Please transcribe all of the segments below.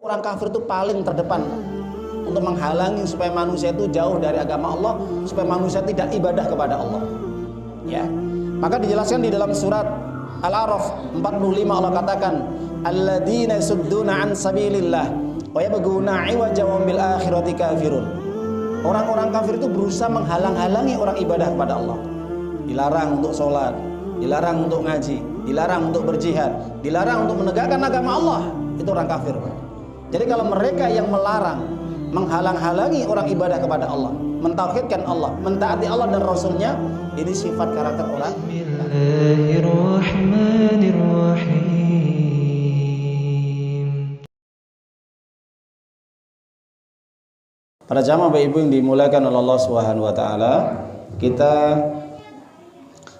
Orang kafir itu paling terdepan untuk menghalangi supaya manusia itu jauh dari agama Allah, supaya manusia tidak ibadah kepada Allah. Ya. Maka dijelaskan di dalam surat Al-A'raf 45 Allah katakan, alladzina yasudduna an sabilillah wa yabghuna 'iwaja wa bil akhirati kafirun. Orang-orang kafir itu berusaha menghalang-halangi orang ibadah kepada Allah. Dilarang untuk sholat, dilarang untuk ngaji, dilarang untuk berjihad, dilarang untuk menegakkan agama Allah. Itu orang kafir. Jadi kalau mereka yang melarang, menghalang-halangi orang ibadah kepada Allah, mentauhidkan Allah, mentaati Allah dan Rasulnya, ini sifat karakter orang. Para jamaah Bapak Ibu yang dimuliakan oleh Allah Subhanahu wa taala, kita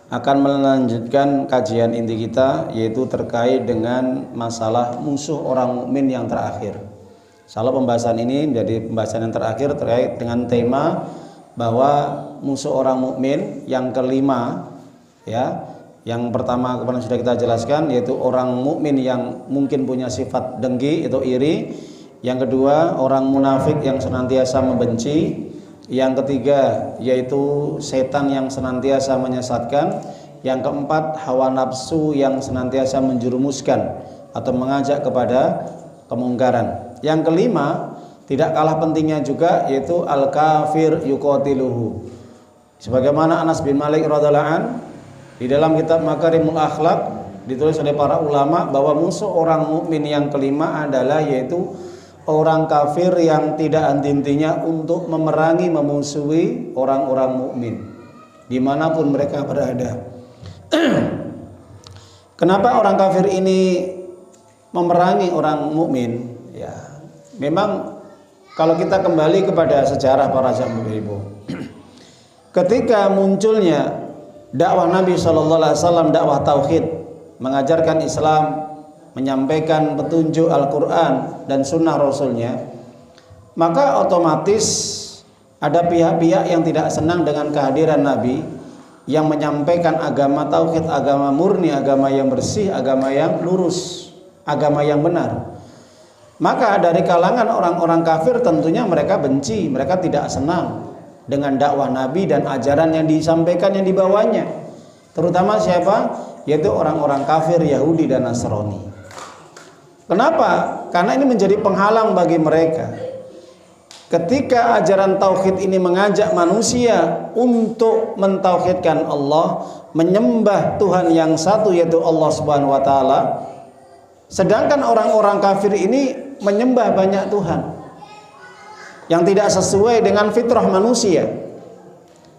akan melanjutkan kajian inti kita, yaitu terkait dengan masalah musuh orang mukmin yang terakhir. Salah pembahasan ini menjadi pembahasan yang terakhir terkait dengan tema bahwa musuh orang mukmin yang kelima, ya, yang pertama kemarin sudah kita jelaskan, yaitu orang mukmin yang mungkin punya sifat dengki, itu iri. Yang kedua, orang munafik yang senantiasa membenci. Yang ketiga, yaitu setan yang senantiasa menyesatkan. Yang keempat, hawa nafsu yang senantiasa menjerumuskan atau mengajak kepada kemungkaran. Yang kelima, tidak kalah pentingnya juga, yaitu al-kafir yuqatiluhu. Sebagaimana Anas bin Malik radhiyallahu an di dalam kitab Makarimul Akhlak ditulis oleh para ulama bahwa musuh orang mukmin yang kelima adalah yaitu orang kafir yang tidak henti-hentinya untuk memerangi, memusuhi orang-orang mukmin dimanapun mereka berada. Kenapa orang kafir ini memerangi orang mukmin? Ya, memang kalau kita kembali kepada sejarah para jamaah ibu, ketika munculnya dakwah Nabi SAW, dakwah tauhid, mengajarkan Islam, menyampaikan petunjuk Al-Quran dan sunnah Rasulnya, maka otomatis ada pihak-pihak yang tidak senang dengan kehadiran Nabi yang menyampaikan agama tauhid, agama murni, agama yang bersih, agama yang lurus, agama yang benar. Maka dari kalangan orang-orang kafir tentunya mereka benci, mereka tidak senang dengan dakwah Nabi dan ajaran yang disampaikan, yang dibawanya. Terutama siapa? Yaitu orang-orang kafir Yahudi dan Nasrani. Kenapa? Karena ini menjadi penghalang bagi mereka. Ketika ajaran tauhid ini mengajak manusia untuk mentauhidkan Allah, menyembah Tuhan yang satu yaitu Allah Subhanahu wa taala, sedangkan orang-orang kafir ini menyembah banyak Tuhan yang tidak sesuai dengan fitrah manusia.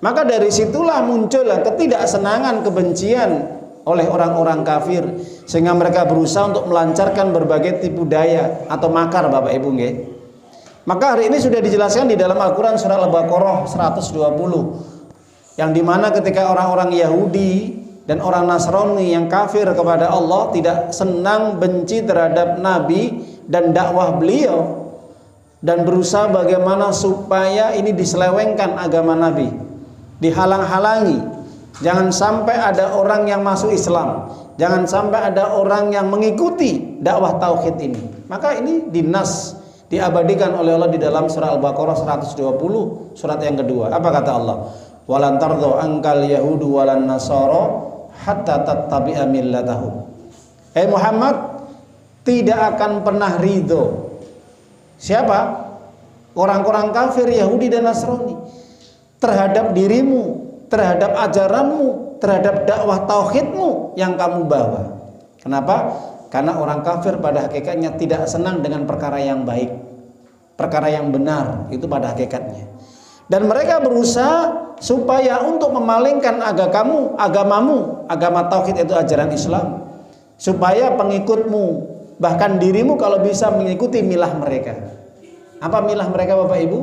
Maka dari situlah muncullah ketidaksenangan, kebencian oleh orang-orang kafir, sehingga mereka berusaha untuk melancarkan berbagai tipu daya atau makar, Bapak Ibu nggih. Maka hari ini sudah dijelaskan di dalam Al-Qur'an surah Al-Baqarah 120, yang dimana ketika orang-orang Yahudi dan orang Nasrani yang kafir kepada Allah tidak senang, benci terhadap Nabi dan dakwah beliau, dan berusaha bagaimana supaya ini diselewengkan agama Nabi, dihalang-halangi. Jangan sampai ada orang yang masuk Islam, jangan sampai ada orang yang mengikuti dakwah tauhid ini. Maka ini dinas, diabadikan oleh Allah di dalam surah Al-Baqarah 120, surat yang kedua. Apa kata Allah? Walan tardha ankal yahudu walan nasara hatta tattabi'a millatahum. Muhammad, tidak akan pernah ridho. Siapa? Orang-orang kafir Yahudi dan Nasrani terhadap dirimu, terhadap ajaranmu, terhadap dakwah tauhidmu yang kamu bawa. Kenapa? Karena orang kafir pada hakikatnya tidak senang dengan perkara yang baik, perkara yang benar, itu pada hakikatnya. Dan mereka berusaha supaya untuk memalingkan agamamu, agama tauhid itu ajaran Islam, supaya pengikutmu, bahkan dirimu kalau bisa mengikuti milah mereka. Apa milah mereka, Bapak Ibu?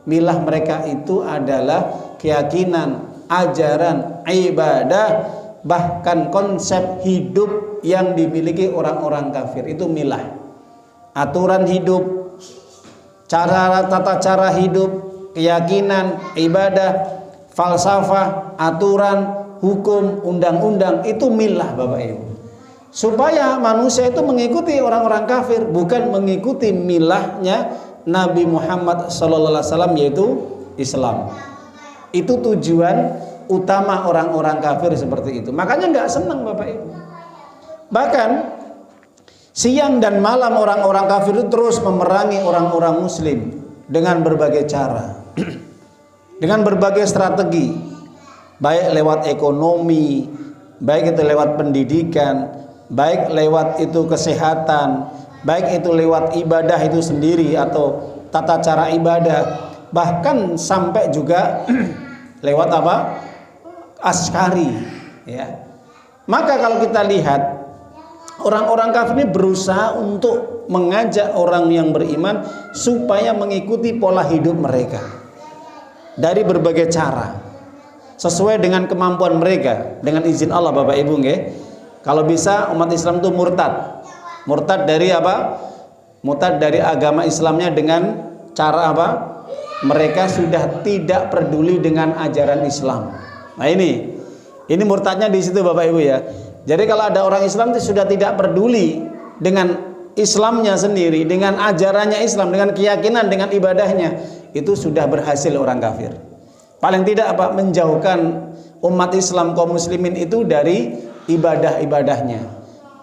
Milah mereka itu adalah keyakinan, ajaran, ibadah, bahkan konsep hidup yang dimiliki orang-orang kafir. Itu milah. Aturan hidup, tata cara hidup, keyakinan, ibadah, falsafah, aturan, hukum, undang-undang, itu milah, Bapak Ibu. supaya manusia itu mengikuti orang-orang kafir, bukan mengikuti milahnya Nabi Muhammad SAW, yaitu Islam. Itu tujuan utama orang-orang kafir seperti itu. Makanya nggak senang Bapak Ibu. Bahkan siang dan malam orang-orang kafir itu terus memerangi orang-orang Muslim dengan berbagai cara, dengan berbagai strategi, baik lewat ekonomi, baik itu lewat pendidikan, baik lewat itu kesehatan, baik itu lewat ibadah itu sendiri atau tata cara ibadah, bahkan sampai juga lewat apa? Askari, ya. Maka kalau kita lihat orang-orang kafir ini berusaha untuk mengajak orang yang beriman supaya mengikuti pola hidup mereka dari berbagai cara, sesuai dengan kemampuan mereka, dengan izin Allah Bapak Ibu nggih. Kalau bisa umat Islam itu murtad. Murtad dari apa? Murtad dari agama Islamnya dengan cara apa? Mereka sudah tidak peduli dengan ajaran Islam. Nah ini murtadnya di situ Bapak Ibu ya. Jadi kalau ada orang Islam itu sudah tidak peduli dengan Islamnya sendiri, dengan ajarannya Islam, dengan keyakinan, dengan ibadahnya, itu sudah berhasil orang kafir. Paling tidak apa? Menjauhkan umat Islam kaum muslimin itu dari ibadah-ibadahnya.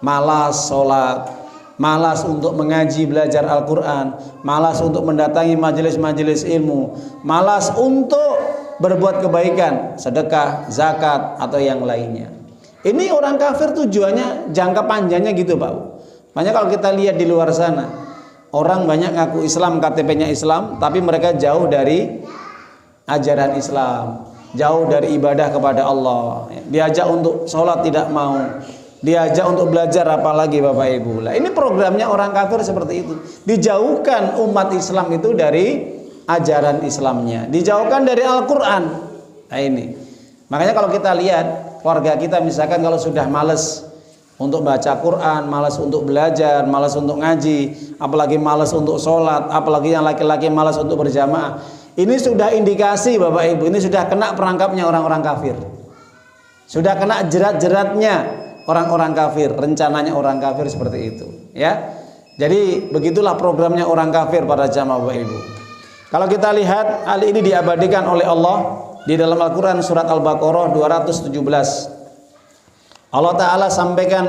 Malas sholat, malas untuk mengaji belajar Al-Quran, malas untuk mendatangi majelis-majelis ilmu, malas untuk berbuat kebaikan, sedekah, zakat, atau yang lainnya. Ini orang kafir tujuannya jangka panjangnya gitu Pak. Makanya kalau kita lihat di luar sana, orang banyak ngaku Islam, KTP-nya Islam, tapi mereka jauh dari ajaran Islam, jauh dari ibadah kepada Allah. Diajak untuk sholat tidak mau, diajak untuk belajar apalagi Bapak Ibu. Nah, ini programnya orang kafir seperti itu. Dijauhkan umat Islam itu dari ajaran Islamnya, dijauhkan dari Al-Quran. Nah ini, makanya kalau kita lihat keluarga kita misalkan kalau sudah males untuk baca Quran, malas untuk belajar, malas untuk ngaji, apalagi malas untuk sholat, apalagi yang laki-laki malas untuk berjamaah, ini sudah indikasi Bapak Ibu, ini sudah kena perangkapnya orang-orang kafir, sudah kena jerat-jeratnya orang-orang kafir, rencananya orang kafir seperti itu ya. Jadi begitulah programnya orang kafir para jamaah Bapak Ibu. Kalau kita lihat hal ini diabadikan oleh Allah di dalam Al-Quran surat Al-Baqarah 217. Allah Ta'ala sampaikan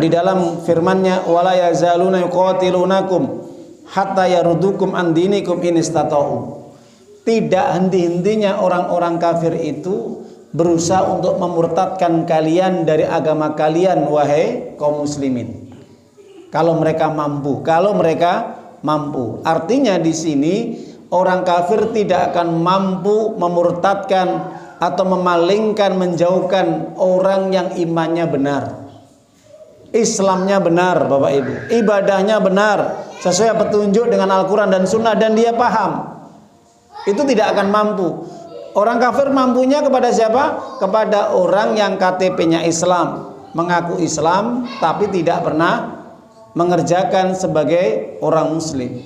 di dalam firman-Nya, wala yazaluna yuqatilunakum hatta yarudukum an dinikum in istata'u. Tidak henti-hentinya orang-orang kafir itu berusaha untuk memurtadkan kalian dari agama kalian wahai kaum muslimin. Kalau mereka mampu. Artinya di sini orang kafir tidak akan mampu memurtadkan atau memalingkan, menjauhkan orang yang imannya benar, Islamnya benar Bapak Ibu, ibadahnya benar sesuai petunjuk dengan Al-Quran dan Sunnah, dan dia paham. Itu tidak akan mampu. Orang kafir mampunya kepada siapa? Kepada orang yang KTP-nya Islam, mengaku Islam tapi tidak pernah mengerjakan sebagai orang muslim,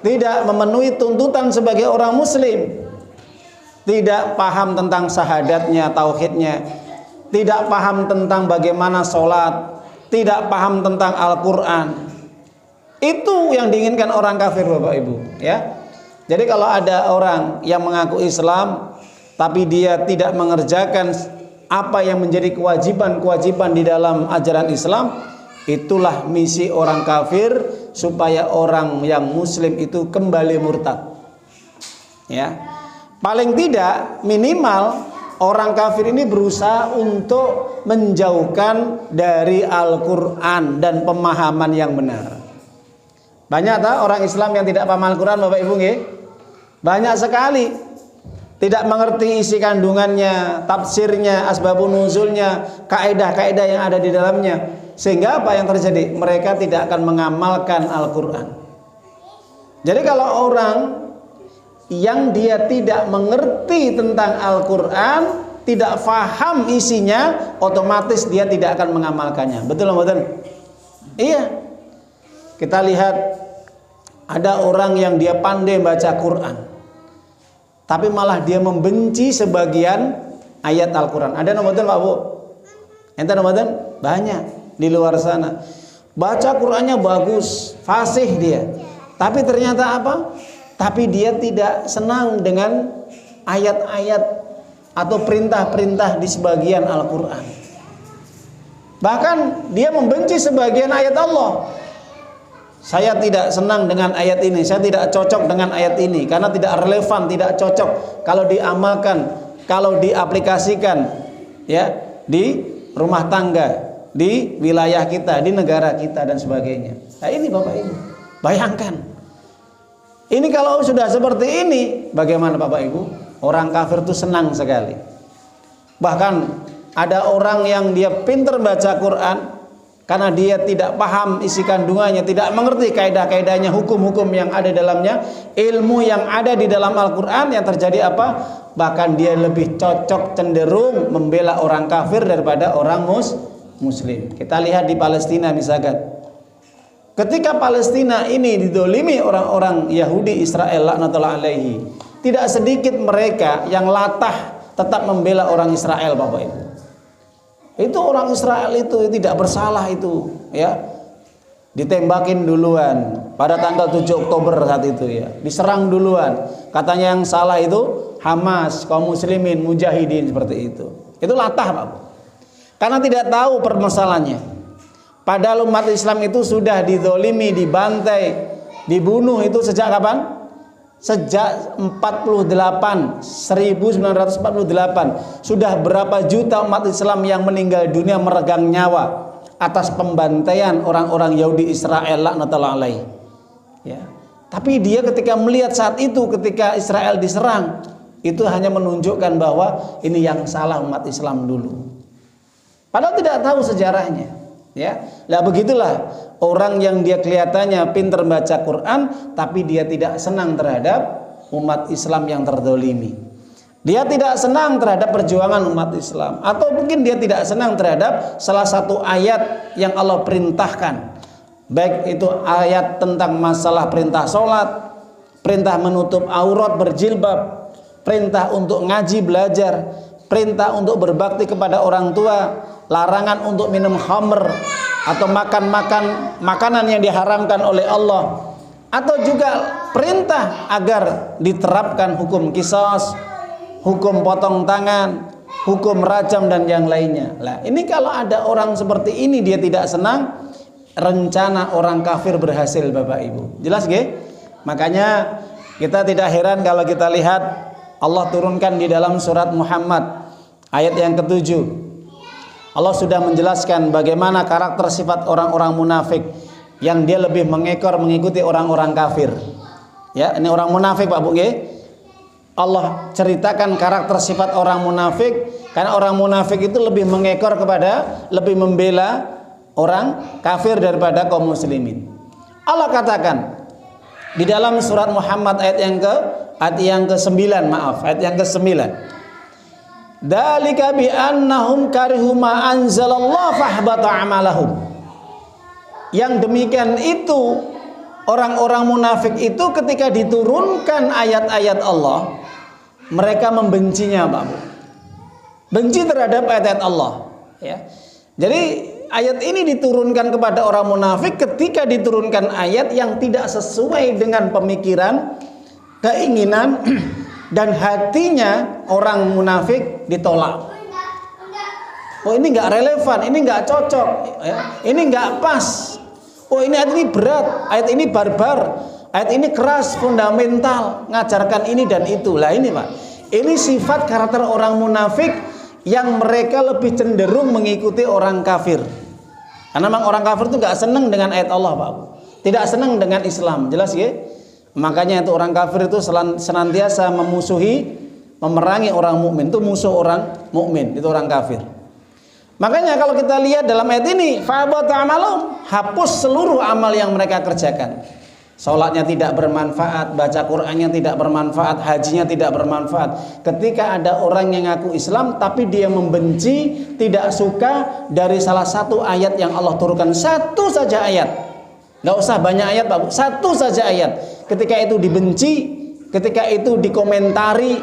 tidak memenuhi tuntutan sebagai orang muslim, tidak paham tentang syahadatnya, tauhidnya, tidak paham tentang bagaimana sholat, tidak paham tentang Al-Quran. Itu yang diinginkan orang kafir Bapak Ibu ya. Jadi kalau ada orang yang mengaku Islam tapi dia tidak mengerjakan apa yang menjadi kewajiban-kewajiban di dalam ajaran Islam, itulah misi orang kafir supaya orang yang muslim itu kembali murtad. Ya. Paling tidak minimal orang kafir ini berusaha untuk menjauhkan dari Al-Qur'an dan pemahaman yang benar. Banyak tak orang Islam yang tidak paham Al-Qur'an Bapak Ibu nggih? Banyak sekali. Tidak mengerti isi kandungannya, tafsirnya, asbabun nuzulnya, kaidah-kaidah yang ada di dalamnya. Sehingga apa yang terjadi? Mereka tidak akan mengamalkan Al-Quran. Jadi kalau orang yang dia tidak mengerti tentang Al-Quran, tidak faham isinya, otomatis dia tidak akan mengamalkannya. Betul betul? Iya. Kita lihat ada orang yang dia pandai baca Quran, tapi malah dia membenci sebagian ayat Al-Quran. Ada betul Pak Bu? Ente betul? Banyak. di luar sana. Baca Qur'annya bagus, fasih dia. Tapi ternyata apa? Tapi dia tidak senang dengan ayat-ayat atau perintah-perintah di sebagian Al-Qur'an. Bahkan dia membenci sebagian ayat Allah. Saya tidak senang dengan ayat ini, saya tidak cocok dengan ayat ini karena tidak relevan, tidak cocok kalau diamalkan, kalau diaplikasikan ya di rumah tangga, di wilayah kita, di negara kita dan sebagainya. Nah ini Bapak Ibu, bayangkan. Ini kalau sudah seperti ini, bagaimana Bapak Ibu? Orang kafir itu senang sekali. Bahkan ada orang yang dia pintar baca Quran, karena dia tidak paham isi kandungannya, tidak mengerti kaidah-kaidahnya, hukum-hukum yang ada dalamnya, ilmu yang ada di dalam Al-Quran, yang terjadi apa? Bahkan dia lebih cocok, cenderung membela orang kafir daripada orang Muslim. Kita lihat di Palestina misalkan. Ketika Palestina ini didolimi orang-orang Yahudi Israel laknatullah alaihi, tidak sedikit mereka yang latah tetap membela orang Israel Bapak Ibu. Itu orang Israel itu tidak bersalah itu ya. Ditembakin duluan pada tanggal 7 Oktober saat itu ya. Diserang duluan. Katanya yang salah itu Hamas, kaum muslimin, mujahidin seperti itu. Itu latah Pak. Karena tidak tahu permasalahannya. Padahal umat Islam itu sudah dizolimi, dibantai, dibunuh itu sejak kapan? Sejak 1948. Sudah berapa juta umat Islam yang meninggal dunia meregang nyawa atas pembantaian orang-orang Yahudi Israel laknatullah alaihi. Ya. Tapi dia ketika melihat saat itu ketika Israel diserang, itu hanya menunjukkan bahwa ini yang salah umat Islam dulu. Padahal tidak tahu sejarahnya, ya. Lah begitulah orang yang dia kelihatannya pintar baca Quran, tapi dia tidak senang terhadap umat Islam yang terdolimi. Dia tidak senang terhadap perjuangan umat Islam, atau mungkin dia tidak senang terhadap salah satu ayat yang Allah perintahkan. Baik itu ayat tentang masalah perintah sholat, perintah menutup aurat berjilbab, perintah untuk ngaji belajar, perintah untuk berbakti kepada orang tua, larangan untuk minum khamr atau makan makanan yang diharamkan oleh Allah, atau juga perintah agar diterapkan hukum qisas, hukum potong tangan, hukum rajam dan yang lainnya. Lah, ini kalau ada orang seperti ini dia tidak senang, rencana orang kafir berhasil Bapak Ibu. Jelas nggih? Makanya kita tidak heran kalau kita lihat Allah turunkan di dalam surat Muhammad ayat yang ke-7. Allah sudah menjelaskan bagaimana karakter sifat orang-orang munafik yang dia lebih mengekor mengikuti orang-orang kafir. Ya, ini orang munafik Pak Bu nggih. Allah ceritakan karakter sifat orang munafik karena orang munafik itu lebih mengekor kepada, lebih membela orang kafir daripada kaum muslimin. Allah katakan di dalam surat Muhammad ayat yang ke-9, ayat yang ke-9. Dzalika bi annahum karihu ma anzalallahu fahbata amalahum. Yang demikian itu orang-orang munafik itu ketika diturunkan ayat-ayat Allah, mereka membencinya, Pak. Benci terhadap ayat-ayat Allah, ya. Jadi ayat ini diturunkan kepada orang munafik ketika diturunkan ayat yang tidak sesuai dengan pemikiran, keinginan dan hatinya orang munafik ditolak. Oh ini nggak relevan, ini nggak cocok, ya. Ini nggak pas. Oh ini ayat ini berat, ayat ini barbar, ayat ini keras, fundamental, ngajarkan ini dan itu. Lah ini Pak, ini sifat karakter orang munafik yang mereka lebih cenderung mengikuti orang kafir. Karena memang orang kafir itu nggak senang dengan ayat Allah Pak, tidak senang dengan Islam, jelas ya. Makanya itu orang kafir itu senantiasa memusuhi, memerangi orang mukmin. Itu musuh orang mukmin, itu orang kafir. Makanya kalau kita lihat dalam ayat ini, fa'abata amalum, hapus seluruh amal yang mereka kerjakan. Salatnya tidak bermanfaat, baca Qur'annya tidak bermanfaat, hajinya tidak bermanfaat. Ketika ada orang yang ngaku Islam tapi dia membenci, tidak suka dari salah satu ayat yang Allah turunkan, satu saja ayat. Nggak usah banyak ayat Pak, satu saja ayat. Ketika itu dibenci, ketika itu dikomentari,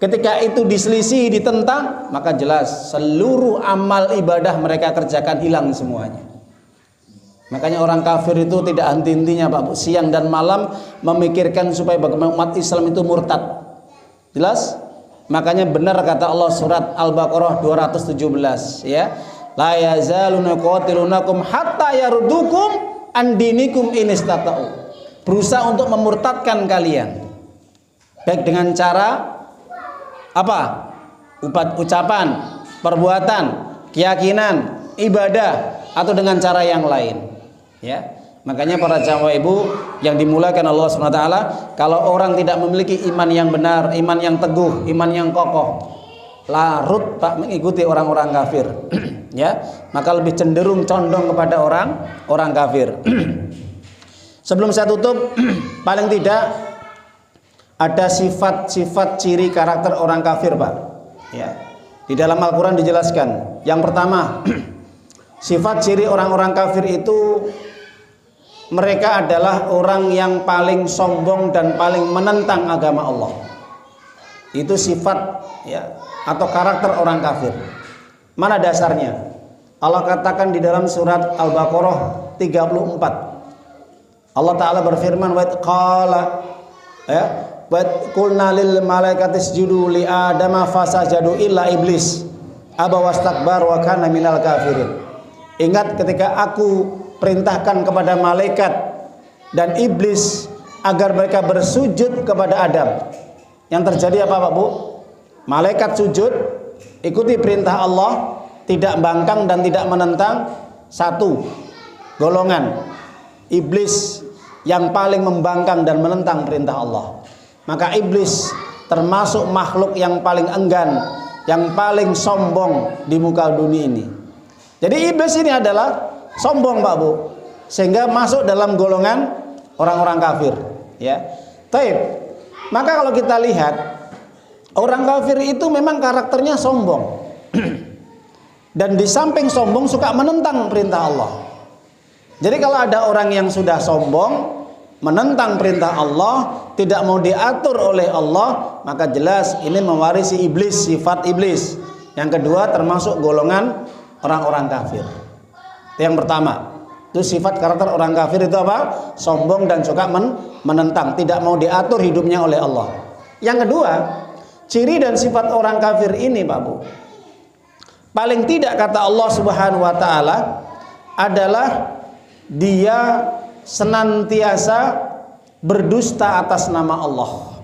ketika itu diselisih, ditentang, maka jelas seluruh amal ibadah mereka kerjakan hilang semuanya. Makanya orang kafir itu tidak henti-hentinya Pak, siang dan malam memikirkan supaya bagaimana umat Islam itu murtad. Jelas? Makanya benar kata Allah surat Al-Baqarah 217 ya. La yazaluna qatilunakum hatta yardukum an dinikum in istata'u. Berusaha untuk memurtadkan kalian. Baik dengan cara apa? Ucapan, perbuatan, keyakinan, ibadah, atau dengan cara yang lain. Ya, makanya para jamaah ibu yang dimulakan Allah SWT, kalau orang tidak memiliki iman yang benar, iman yang teguh, iman yang kokoh, larut Pak mengikuti orang-orang kafir. Ya, maka lebih cenderung condong kepada orang kafir. Sebelum saya tutup, paling tidak ada sifat-sifat ciri karakter orang kafir Pak. Ya, di dalam Al-Quran dijelaskan. Yang pertama, sifat ciri orang-orang kafir itu mereka adalah orang yang paling sombong dan paling menentang agama Allah. Itu sifat ya atau karakter orang kafir. Mana dasarnya? Allah katakan di dalam surat Al-Baqarah 34. Allah Ta'ala berfirman, wa qala ya, wa qulna lil malaikati isjudu li adama fasajadu illa iblis aba wastakbar wa kana minal kafirin. Ingat ketika aku perintahkan kepada malaikat dan iblis agar mereka bersujud kepada Adam. Yang terjadi apa Pak Bu? Malaikat sujud, ikuti perintah Allah, tidak bangkang dan tidak menentang. Satu golongan, iblis yang paling membangkang dan menentang perintah Allah. Maka iblis termasuk makhluk yang paling enggan, yang paling sombong di muka dunia ini. Jadi iblis ini adalah sombong Pak Bu, sehingga masuk dalam golongan orang-orang kafir ya. Taib. Maka kalau kita lihat orang kafir itu memang karakternya sombong. Dan di samping sombong suka menentang perintah Allah. Jadi kalau ada orang yang sudah sombong, menentang perintah Allah, tidak mau diatur oleh Allah, maka jelas ini mewarisi iblis, sifat iblis. Yang kedua termasuk golongan orang-orang kafir. Itu yang pertama. Itu sifat karakter orang kafir itu apa? Sombong dan suka menentang, tidak mau diatur hidupnya oleh Allah. Yang kedua, ciri dan sifat orang kafir ini Pak Bu, paling tidak kata Allah Subhanahu wa taala adalah dia senantiasa berdusta atas nama Allah.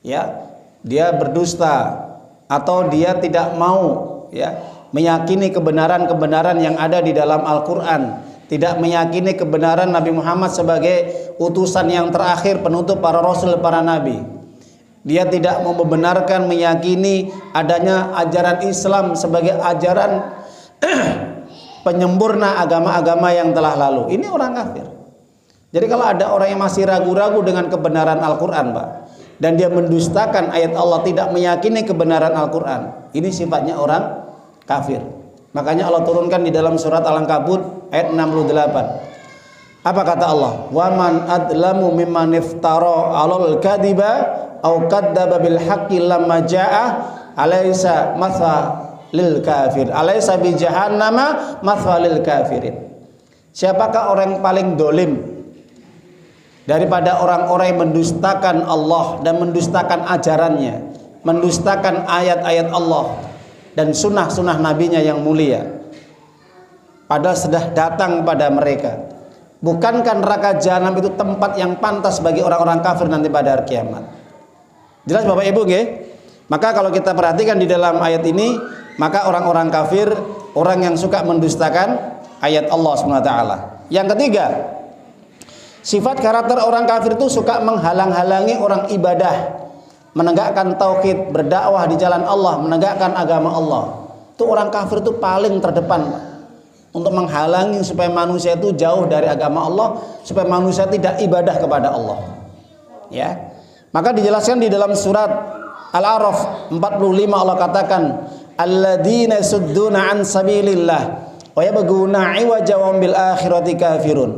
Ya, dia berdusta atau dia tidak mau ya meyakini kebenaran-kebenaran yang ada di dalam Al-Qur'an, tidak meyakini kebenaran Nabi Muhammad sebagai utusan yang terakhir, penutup para rasul, para nabi. Dia tidak mau membenarkan, meyakini adanya ajaran Islam sebagai ajaran penyempurna agama-agama yang telah lalu. Ini orang kafir. Jadi kalau ada orang yang masih ragu-ragu dengan kebenaran Al-Qur'an, Pak, dan dia mendustakan ayat Allah, tidak meyakini kebenaran Al-Qur'an, ini sifatnya orang kafir. Makanya Allah turunkan di dalam surat Al-Ankabut ayat 68. Apa kata Allah? Wa man adlamu mimman iftara 'alal kadiba aw kadzdzaba bil haqqi lamma jaa'a alaysa mathalil kafir alaysa bi jahannama mathalil kafirin. Siapakah orang yang paling dolim daripada orang-orang yang mendustakan Allah dan mendustakan ajarannya, mendustakan ayat-ayat Allah dan sunnah-sunnah nabinya yang mulia, padahal sudah datang pada mereka. Bukankah neraka jahanam itu tempat yang pantas bagi orang-orang kafir nanti pada hari kiamat? Jelas Bapak Ibu nggih? Maka kalau kita perhatikan di dalam ayat ini, maka orang-orang kafir, orang yang suka mendustakan ayat Allah SWT. Yang ketiga, sifat karakter orang kafir itu suka menghalang-halangi orang ibadah, menegakkan tauhid, berdakwah di jalan Allah, menegakkan agama Allah. Itu orang kafir itu paling terdepan untuk menghalangi supaya manusia itu jauh dari agama Allah, supaya manusia tidak ibadah kepada Allah. Ya. Maka dijelaskan di dalam surat Al-A'raf 45 Allah katakan, alladzina yasudduna an sabilillah wa yabghuna 'iwaja wa bil akhirati kafirun.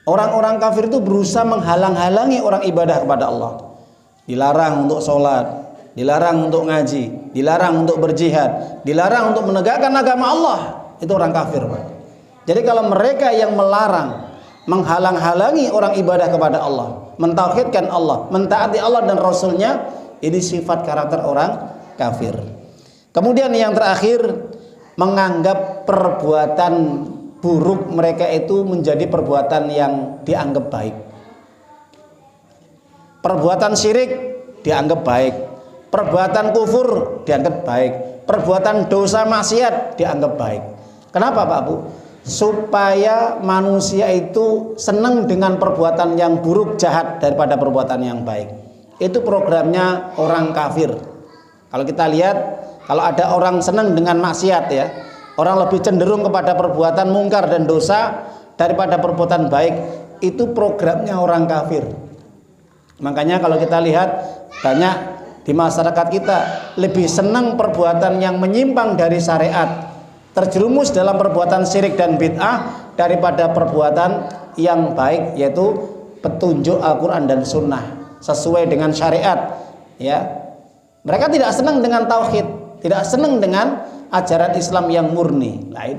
Orang-orang kafir itu berusaha menghalang-halangi orang ibadah kepada Allah. Dilarang untuk sholat, dilarang untuk ngaji, dilarang untuk berjihad, dilarang untuk menegakkan agama Allah, itu orang kafir, Pak. Jadi kalau mereka yang melarang, menghalang-halangi orang ibadah kepada Allah, mentauhidkan Allah, mentaati Allah dan Rasulnya, ini sifat karakter orang kafir. Kemudian yang terakhir, menganggap perbuatan buruk mereka itu menjadi perbuatan yang dianggap baik. Perbuatan syirik dianggap baik, perbuatan kufur dianggap baik, perbuatan dosa maksiat dianggap baik. Kenapa Pak Bu? Supaya manusia itu senang dengan perbuatan yang buruk, jahat daripada perbuatan yang baik. Itu programnya orang kafir. Kalau kita lihat, kalau ada orang senang dengan maksiat ya, orang lebih cenderung kepada perbuatan mungkar dan dosa daripada perbuatan baik, itu programnya orang kafir. Makanya kalau kita lihat, banyak di masyarakat kita lebih senang perbuatan yang menyimpang dari syariat, terjerumus dalam perbuatan syirik dan bid'ah, daripada perbuatan yang baik, yaitu petunjuk Al-Quran dan Sunnah sesuai dengan syariat ya. Mereka tidak senang dengan tauhid, tidak senang dengan ajaran Islam yang murni. Nah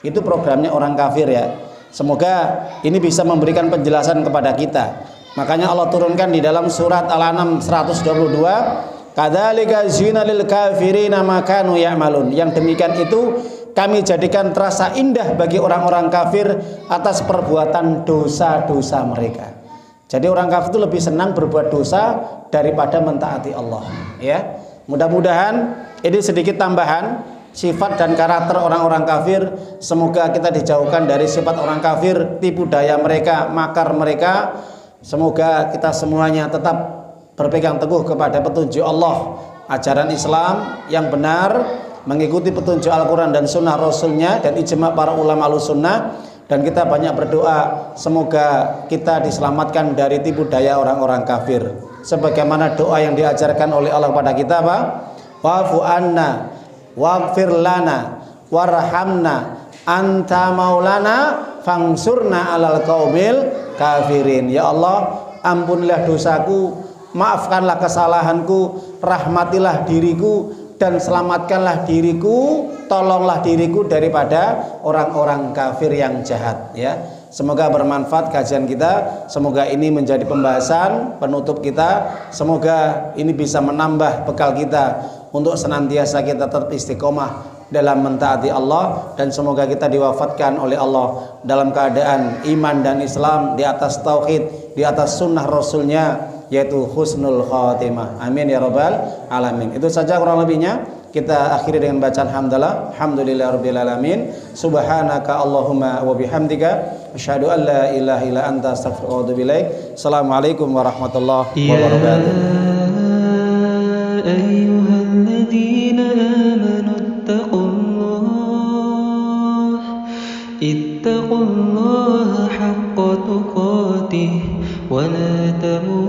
itu programnya orang kafir ya. Semoga ini bisa memberikan penjelasan kepada kita. Makanya Allah turunkan di dalam surat Al-An'am 122, kadzalika zina lil kafirina ma kanu ya'malun. Yang demikian itu kami jadikan terasa indah bagi orang-orang kafir atas perbuatan dosa-dosa mereka. Jadi orang kafir itu lebih senang berbuat dosa daripada mentaati Allah ya. Mudah-mudahan ini sedikit tambahan sifat dan karakter orang-orang kafir. Semoga kita dijauhkan dari sifat orang kafir, tipu daya mereka, makar mereka. Semoga kita semuanya tetap berpegang teguh kepada petunjuk Allah, ajaran Islam yang benar, mengikuti petunjuk Al-Quran dan Sunnah Rasulnya dan ijma' para ulama Ahlussunnah. Dan kita banyak berdoa semoga kita diselamatkan dari tipu daya orang-orang kafir, sebagaimana doa yang diajarkan oleh Allah kepada kita, Pak. Wa'fu anna waghfir lana warhamna anta maulana fangsurna alal qaumil kafirin. Ya Allah, ampunilah dosaku, maafkanlah kesalahanku, rahmatilah diriku dan selamatkanlah diriku, tolonglah diriku daripada orang-orang kafir yang jahat ya. Semoga bermanfaat kajian kita. Semoga ini menjadi pembahasan penutup kita. Semoga ini bisa menambah bekal kita untuk senantiasa kita tetap istiqomah dalam mentaati Allah, dan semoga kita diwafatkan oleh Allah dalam keadaan iman dan Islam, di atas tauhid, di atas sunnah Rasulnya, yaitu husnul khatimah. Amin ya rabbal alamin. Itu saja kurang lebihnya. Kita akhiri dengan bacaan hamdalah. Alhamdulillahirabbil alamin. Subhanaka Allahumma wa bihamdika asyhadu an la ilaha illa anta astaghfiruka wa atubu ilaik. Assalamualaikum warahmatullahi wabarakatuh. Ayyuhalladzina amanu ittaqullaha haqqa tuqatih wa la tamutunna